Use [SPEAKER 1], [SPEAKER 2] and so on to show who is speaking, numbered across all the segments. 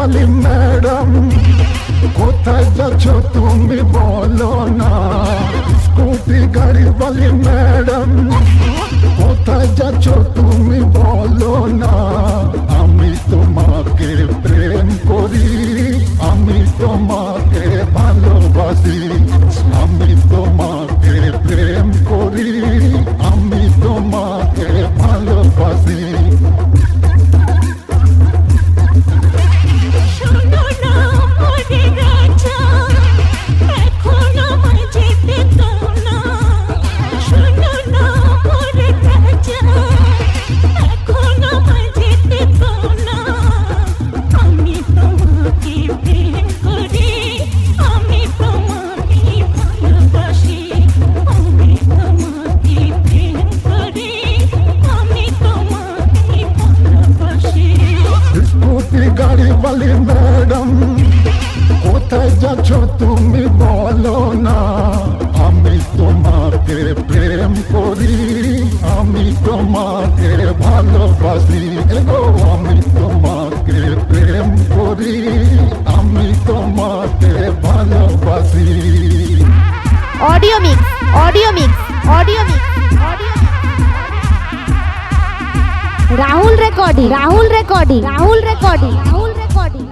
[SPEAKER 1] গাড়িওয়ালি madam, কোথায় যাচ্ছ তুমি বলো না। স্কুটি গাড়িওয়ালি ম্যাডাম, কোথায় যাচ্ছ তুমি বলো না। আমি তোমাকে প্রেম করি, আমি তোমাকে ভালোবাসি, আমি তোমাকে প্রেম করি, আমি তোমাকে ভালোবাসি। গাড়িওয়ালি ম্যাডাম, কোথায় যাচ্ছ তুমি বলো না। আমি তোমাকে প্রেম করি, আমি তোমাকে ভালোবাসি গো। আমি তোমাকে প্রেম করি, আমি তোমাকে ভালোবাসি।
[SPEAKER 2] Audio mix, audio mix, audio mix, audio Rahul recording, Rahul recording, Rahul recording, Rahul recording.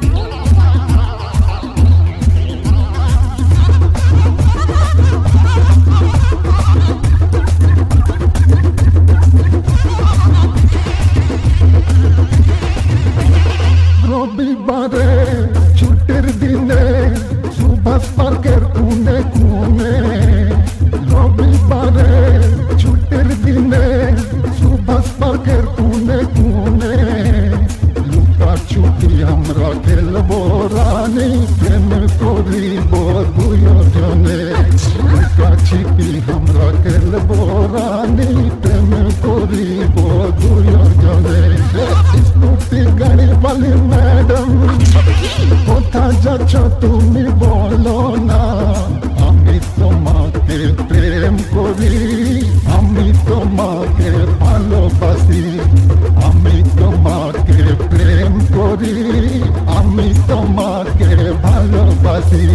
[SPEAKER 1] রবিবারে ছুটির দিনে সুভাষ পার্কের কোণে কোণে, রবিবারে ছুটির দিনে সুভাষ পার্কের কোণে কোণে, লুকা ছুটি আমরা খেলবো রানী, প্রেম করিব দুজনে। লুকা ছিপি আমরা খেলবো রানী, প্রেম করিব দুজনে। স্কুটি গাড়িওয়ালি ম্যাডাম, কোথায় যাচ্ছ তুমি বলো না। আমি তোমাকে প্রেম করি, আমি তোমাকে ভালোবাসি, আমি তোমাকে প্রেম করি, আমি তোমাকে ভালোবাসি।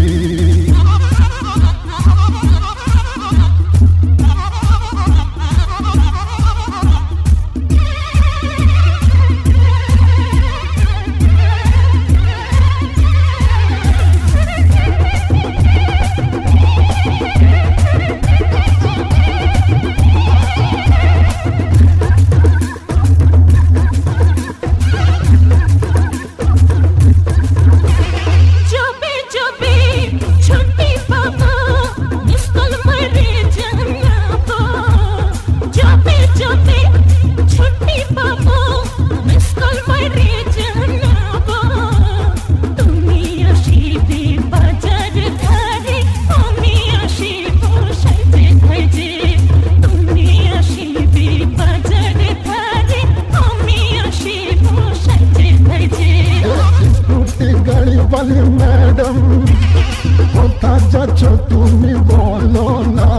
[SPEAKER 1] গাড়িওয়ালি ম্যাডাম, কোথায় যাচ্ছ তুমি বলো না।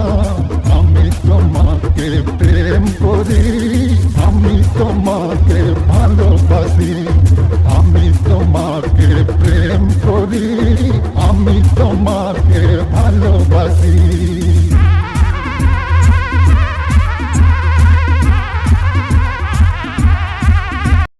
[SPEAKER 1] আমি তোমাকে প্রেম করি, আমি তোমাকে ভালোবাসি, আমি তোমাকে প্রেম করি, আমি তোমাকে ভালোবাসি।